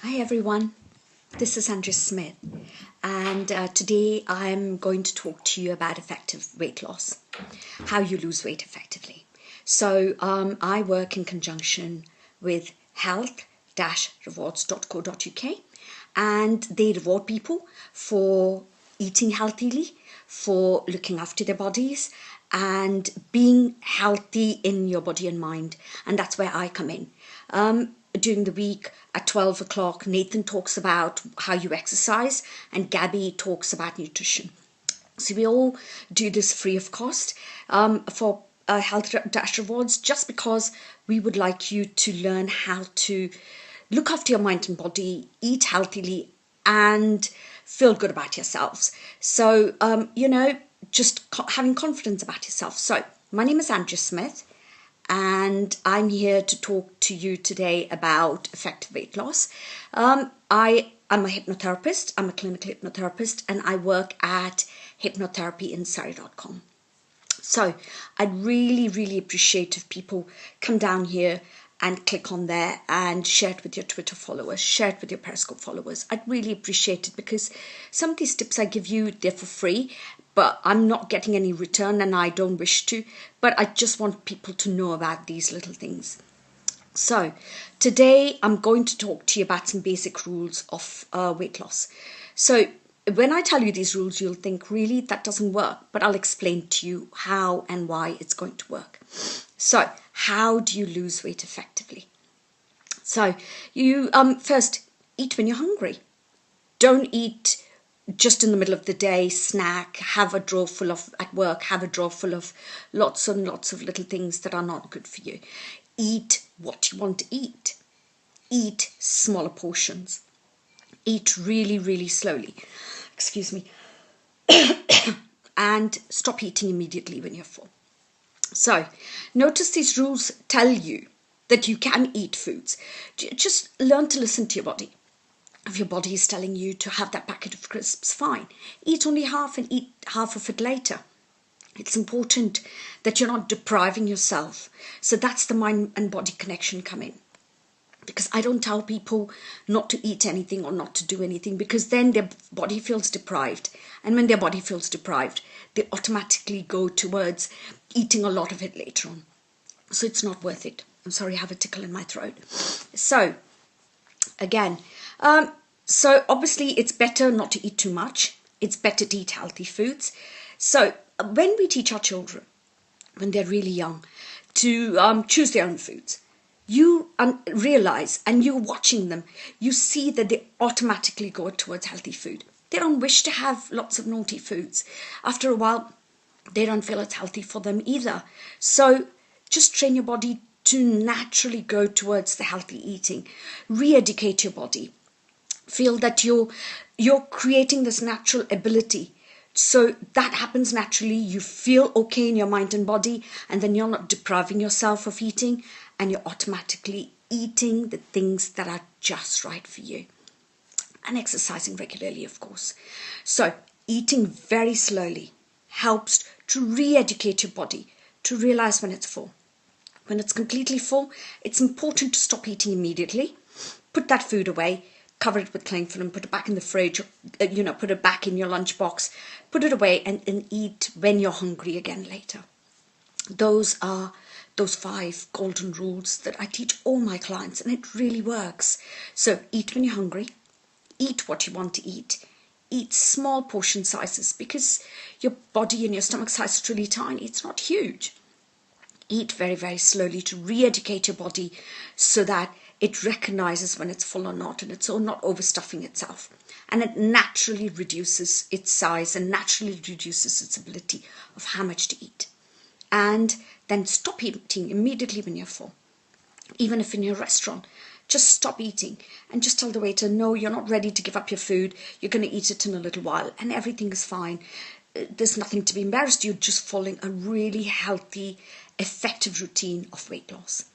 Hi everyone, this is Andrea Smith, and today I'm going to talk to you about effective weight loss, how you lose weight effectively. So I work in conjunction with health-rewards.co.uk, and they reward people for eating healthily, for looking after their bodies and being healthy in your body and mind, and that's where I come in. During the week at 12 o'clock, Nathan talks about how you exercise and Gabby talks about nutrition. So we all do this free of cost for health-rewards, just because we would like you to learn how to look after your mind and body, eat healthily and feel good about yourselves. So, just having confidence about yourself. So my name is Andrea Smith, and I'm here to talk to you today about effective weight loss. I am a hypnotherapist. I'm a clinical hypnotherapist, and I work at hypnotherapyinsurrey.com. So I'd really appreciate if people come down here and click on there and share it with your Twitter followers, share it with your Periscope followers. I'd really appreciate it, because some of these tips I give you, they're for free, but I'm not getting any return and I don't wish to, but I just want people to know about these little things. So today I'm going to talk to you about some basic rules of weight loss. So when I tell you these rules, you'll think, really, that doesn't work, but I'll explain to you how and why it's going to work. So how do you lose weight effectively? So you first eat when you're hungry. Don't eat just in the middle of the day, snack, have a drawer full of, at work, have a drawer full of lots and lots of little things that are not good for you. Eat what you want to eat. Eat smaller portions. Eat really slowly. Excuse me. And stop eating immediately when you're full. So notice these rules tell you that you can eat foods. Just learn to listen to your body. If your body is telling you to have that packet of crisps, fine. Eat only half and eat half of it later. It's important that you're not depriving yourself. So that's the mind and body connection come in. Because I don't tell people not to eat anything or not to do anything, because then their body feels deprived. And when their body feels deprived, they automatically go towards eating a lot of it later on. So it's not worth it. I'm sorry, I have a tickle in my throat. So, again, so obviously it's better not to eat too much. It's better to eat healthy foods. So when we teach our children, when they're really young, to choose their own foods, you realize, and you're watching them, you see that they automatically go towards healthy food. They don't wish to have lots of naughty foods. After a while, they don't feel it's healthy for them either. So just train your body to naturally go towards the healthy eating. Re-educate your body. Feel that you're creating this natural ability. So that happens naturally. You feel okay in your mind and body, and then you're not depriving yourself of eating, and you're automatically eating the things that are just right for you. And exercising regularly, of course. So eating very slowly helps to re-educate your body to realize when it's full. When it's completely full, it's important to stop eating immediately. Put that food away, cover it with cling film, put it back in the fridge, put it back in your lunchbox, put it away and eat when you're hungry again later. Those are those 5 golden rules that I teach all my clients, and it really works. So eat when you're hungry, eat what you want to eat small portion sizes, because your body and your stomach size is really tiny, it's not huge. Eat very slowly to re-educate your body so that it recognizes when it's full or not, and it's not overstuffing itself. And it naturally reduces its size and naturally reduces its ability of how much to eat. And then stop eating immediately when you're full. Even if in your restaurant, just stop eating and just tell the waiter, no, you're not ready to give up your food. You're going to eat it in a little while, and everything is fine. There's nothing to be embarrassed. You're just following a really healthy, effective routine of weight loss.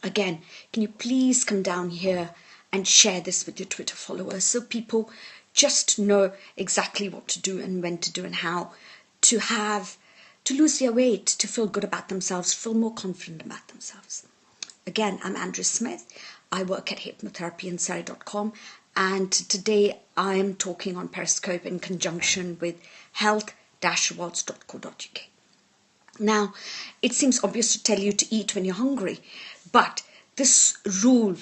Again, can you please come down here and share this with your Twitter followers, so people just know exactly what to do and when to do and how to lose their weight, to feel good about themselves, feel more confident about themselves. Again, I'm Andrea Smith. I work at hypnotherapy and today I am talking on Periscope in conjunction with health-rewards.co.uk. Now, it seems obvious to tell you to eat when you're hungry, but this rule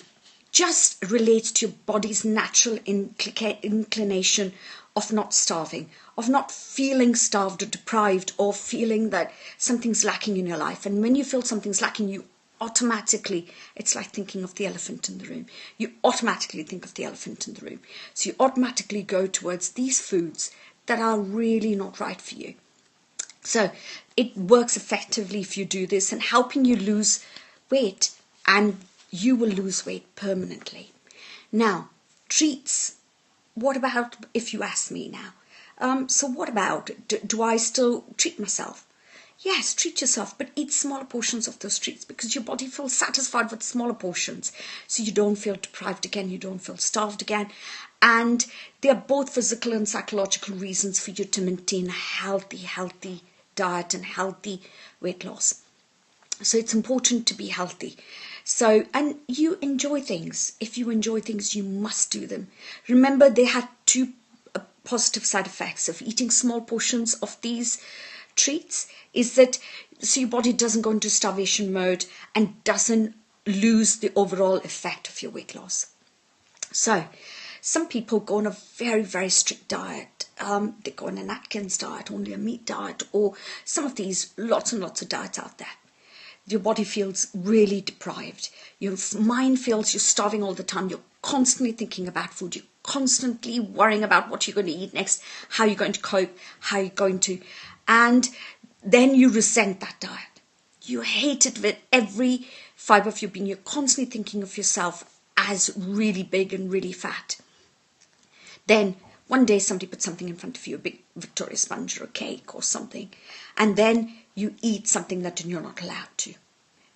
just relates to your body's natural inclination of not starving, of not feeling starved or deprived, or feeling that something's lacking in your life. And when you feel something's lacking, you automatically, it's like thinking of the elephant in the room. You automatically think of the elephant in the room. So you automatically go towards these foods that are really not right for you. So it works effectively if you do this and helping you lose weight, and you will lose weight permanently. Now, treats. What about if you ask me now? So what about, do I still treat myself? Yes, treat yourself, but eat smaller portions of those treats because your body feels satisfied with smaller portions. So you don't feel deprived again, you don't feel starved again. And there are both physical and psychological reasons for you to maintain a healthy diet and healthy weight loss. So it's important to be healthy. So, and you enjoy things. If you enjoy things, you must do them. Remember, they had two positive side effects of eating small portions of these treats is that so your body doesn't go into starvation mode and doesn't lose the overall effect of your weight loss. So some people go on a very, very strict diet. They go on an Atkins diet, only a meat diet, or some of these lots and lots of diets out there. Your body feels really deprived. Your mind feels you're starving all the time. You're constantly thinking about food. You're constantly worrying about what you're going to eat next, how you're going to cope, how you're going to, and then you resent that diet. You hate it with every fibre of your being. You're constantly thinking of yourself as really big and really fat. Then one day somebody puts something in front of you, a big Victoria sponge or a cake or something, and then you eat something that you're not allowed to.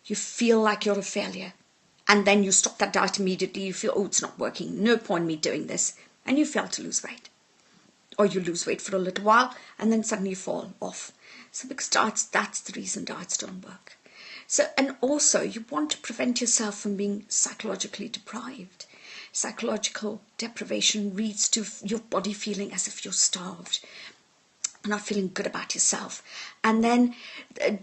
You feel like you're a failure. And then you stop that diet immediately. You feel, oh, it's not working. No point me doing this. And you fail to lose weight. Or you lose weight for a little while and then suddenly you fall off. So because diets, that's the reason diets don't work. So, and also you want to prevent yourself from being psychologically deprived. Psychological deprivation leads to your body feeling as if you're starved, not feeling good about yourself. And then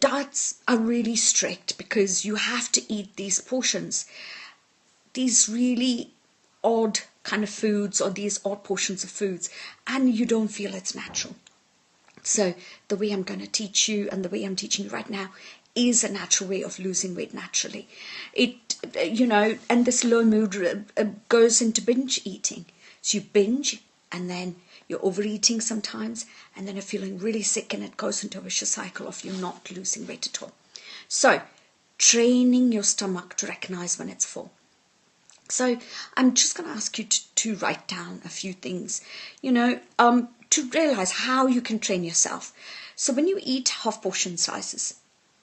diets are really strict because you have to eat these portions, these really odd kind of foods or these odd portions of foods, and you don't feel it's natural. So the way I'm going to teach you and the way I'm teaching you right now is a natural way of losing weight naturally. And this low mood goes into binge eating. So you binge and then you're overeating sometimes, and then you're feeling really sick, and it goes into a vicious cycle of you not losing weight at all. So, training your stomach to recognize when it's full. So, I'm just going to ask you to write down a few things, to realize how you can train yourself. So, when you eat half portion slices,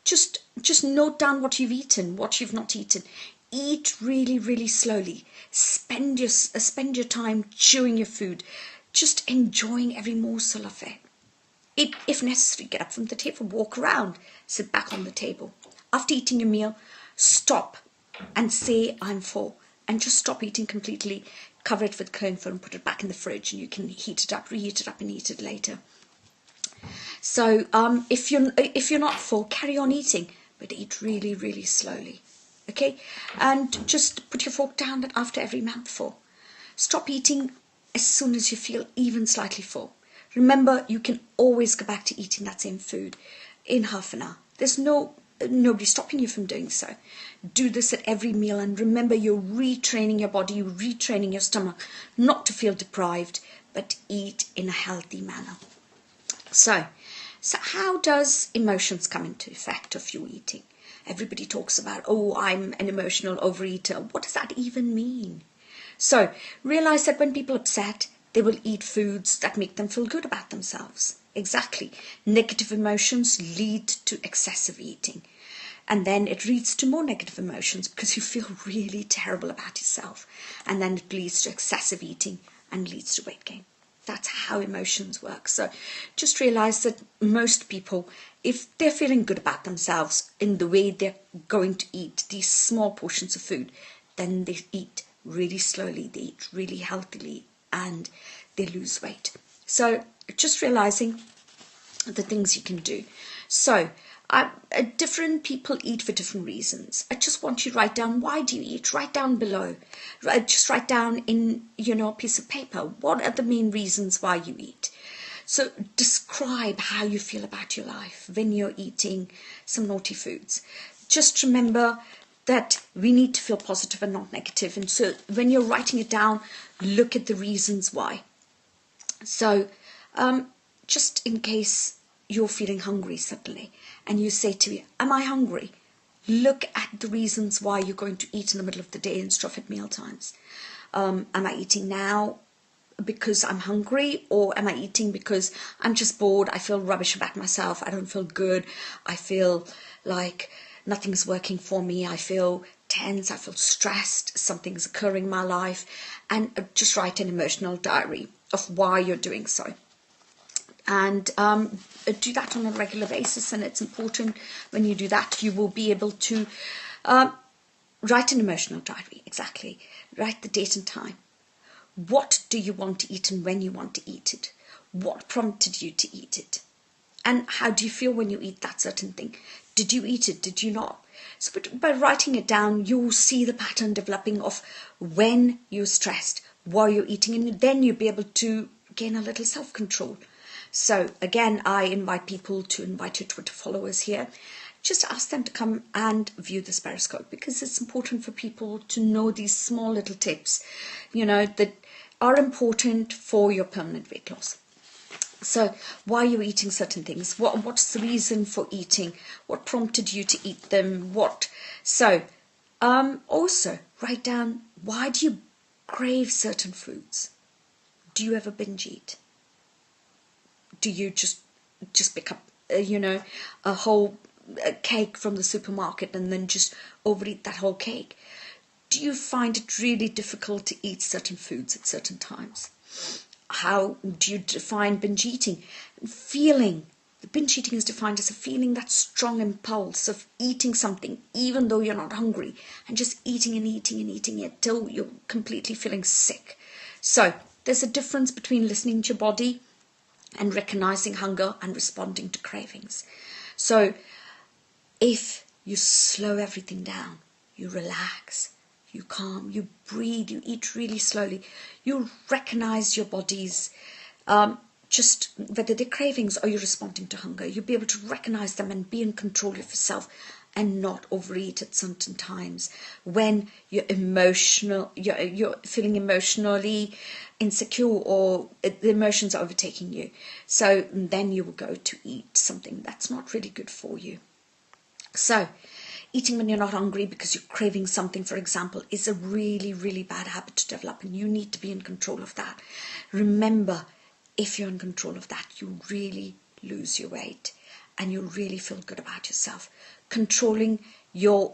just note down what you've eaten, what you've not eaten. Eat really, really slowly. Spend your time chewing your food, just enjoying every morsel of it. If necessary, get up from the table, walk around, sit back on the table. After eating your meal, stop and say, I'm full. And just stop eating completely, cover it with cling film, put it back in the fridge, and you can heat it up, reheat it up, and eat it later. So if you're not full, carry on eating, but eat really, really slowly. Okay? And just put your fork down after every mouthful. Stop eating as soon as you feel even slightly full. Remember, you can always go back to eating that same food in half an hour. There's nobody stopping you from doing so. Do this at every meal, and remember, you're retraining your body, you're retraining your stomach not to feel deprived, but eat in a healthy manner. So how does emotions come into effect of you eating? Everybody talks about, oh, I'm an emotional overeater. What does that even mean? So realize that when people are upset, they will eat foods that make them feel good about themselves. Exactly. Negative emotions lead to excessive eating. And then it leads to more negative emotions because you feel really terrible about yourself. And then it leads to excessive eating and leads to weight gain. That's how emotions work. So just realize that most people, if they're feeling good about themselves in the way they're going to eat these small portions of food, then they eat really slowly, they eat really healthily, and they lose weight. So just realizing the things you can do. So different people eat for different reasons. I just want you to write down, why do you eat? Write down below. Just write down in, a piece of paper, what are the main reasons why you eat? So describe how you feel about your life when you're eating some naughty foods. Just remember that we need to feel positive and not negative. And so when you're writing it down, look at the reasons why. So just in case you're feeling hungry suddenly and you say to me, am I hungry? Look at the reasons why you're going to eat in the middle of the day instead of at meal times. Am I eating now because I'm hungry, or am I eating because I'm just bored? I feel rubbish about myself. I don't feel good. I feel like nothing's working for me. I feel tense. I feel stressed. Something's occurring in my life. And just write an emotional diary of why you're doing so. And do that on a regular basis. And it's important when you do that, you will be able to write an emotional diary. Exactly. Write the date and time. What do you want to eat and when you want to eat it? What prompted you to eat it? And how do you feel when you eat that certain thing? Did you eat it? Did you not? So by writing it down, you'll see the pattern developing of when you're stressed, why you're eating, and then you'll be able to gain a little self-control. So again, I invite people to invite your Twitter followers here. Just ask them to come and view this Periscope, because it's important for people to know these small little tips, that are important for your permanent weight loss. So why are you eating certain things? What's the reason for eating? What prompted you to eat them? Also write down, why do you crave certain foods? Do you ever binge eat? Do you just pick up, a whole cake from the supermarket and then just overeat that whole cake? Do you find it really difficult to eat certain foods at certain times? How do you define binge eating? The binge eating is defined as a feeling, that strong impulse of eating something even though you're not hungry, and just eating and eating and eating it till you're completely feeling sick. So there's a difference between listening to your body and recognizing hunger and responding to cravings. So if you slow everything down, you relax, you calm, you breathe, you eat really slowly, you recognize your body's, just whether they're cravings or you're responding to hunger, you'll be able to recognize them and be in control of yourself and not overeat at certain times when you're feeling emotionally insecure or the emotions are overtaking you. So then you will go to eat something that's not really good for you. So eating when you're not hungry because you're craving something, for example, is a really, really bad habit to develop, and you need to be in control of that. Remember, if you're in control of that, you really lose your weight and you really feel good about yourself. Controlling your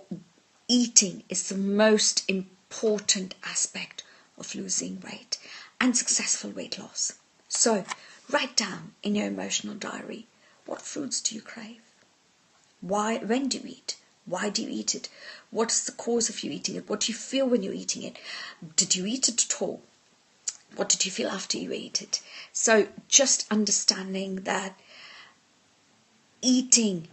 eating is the most important aspect of losing weight and successful weight loss. So write down in your emotional diary, what foods do you crave? Why? When do you eat? Why do you eat it? What's the cause of you eating it? What do you feel when you're eating it? Did you eat it at all? What did you feel after you ate it? So just understanding that eating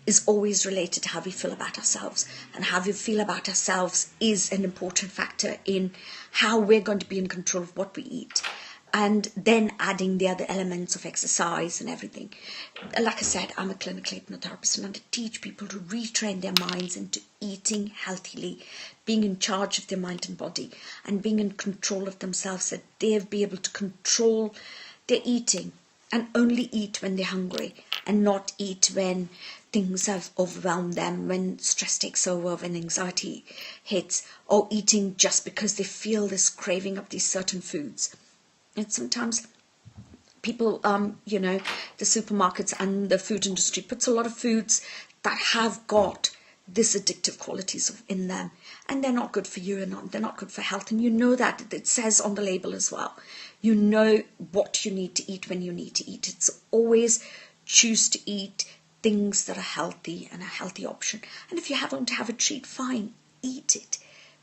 is always related to how we feel about ourselves, and how we feel about ourselves is an important factor in how we're going to be in control of what we eat. And then adding the other elements of exercise and everything. Like I said, I'm a clinical hypnotherapist, and I teach people to retrain their minds into eating healthily, being in charge of their mind and body, and being in control of themselves, so they'll be able to control their eating and only eat when they're hungry, and not eat when things have overwhelmed them, when stress takes over, when anxiety hits, or eating just because they feel this craving of these certain foods. And sometimes people, the supermarkets and the food industry puts a lot of foods that have got this addictive qualities in them, and they're not good for you, and they're not good for health. And you know that it says on the label as well. You know what you need to eat when you need to eat. It's always choose to eat things that are healthy and a healthy option. And if you want to have a treat, fine, eat it.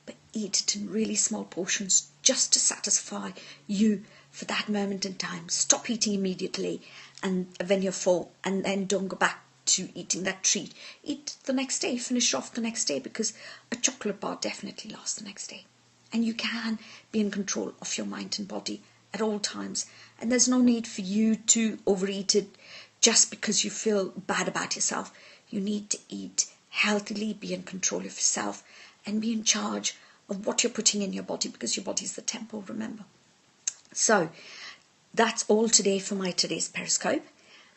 but eat it in really small portions just to satisfy you for that moment in time. Stop eating immediately and when you're full, and then don't go back to eating that treat. Eat the next day, finish off the next day, because a chocolate bar definitely lasts the next day. And you can be in control of your mind and body at all times. And there's no need for you to overeat it just because you feel bad about yourself. You need to eat healthily, be in control of yourself, and be in charge of what you're putting in your body, because your body is the temple, remember. So that's all today for my today's Periscope.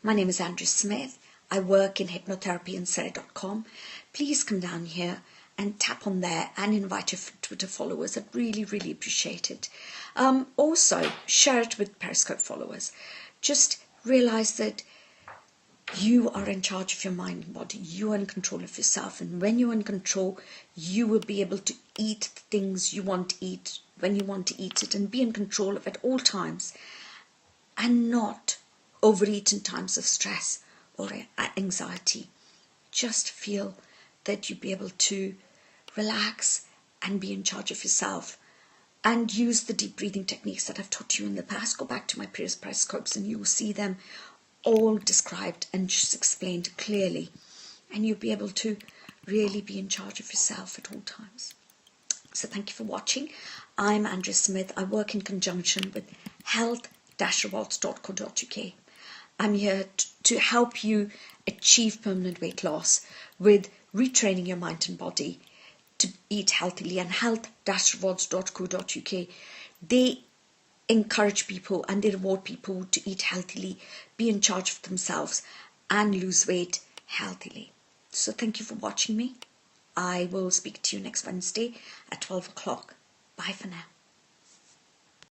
My name is Andrea Smith. I work in hypnotherapy and Surrey.com. Please come down here and tap on there and invite your Twitter followers. I'd really, really appreciate it. Also, share it with Periscope followers. Just realize that you are in charge of your mind and body. You are in control of yourself. And when you're in control, you will be able to eat the things you want to eat when you want to eat it, and be in control of it at all times, and not overeat in times of stress or anxiety. Just feel that you'll be able to relax and be in charge of yourself, and use the deep breathing techniques that I've taught you in the past. Go back to my previous Periscopes and you will see them all described and just explained clearly, and you'll be able to really be in charge of yourself at all times. So thank you for watching. I'm Andrea Smith. I work in conjunction with health-rewards.co.uk. I'm here to help you achieve permanent weight loss with retraining your mind and body to eat healthily. And health-rewards.co.uk, they encourage people and they reward people to eat healthily, be in charge of themselves, and lose weight healthily. So thank you for watching me. I will speak to you next Wednesday at 12 o'clock. Bye for now.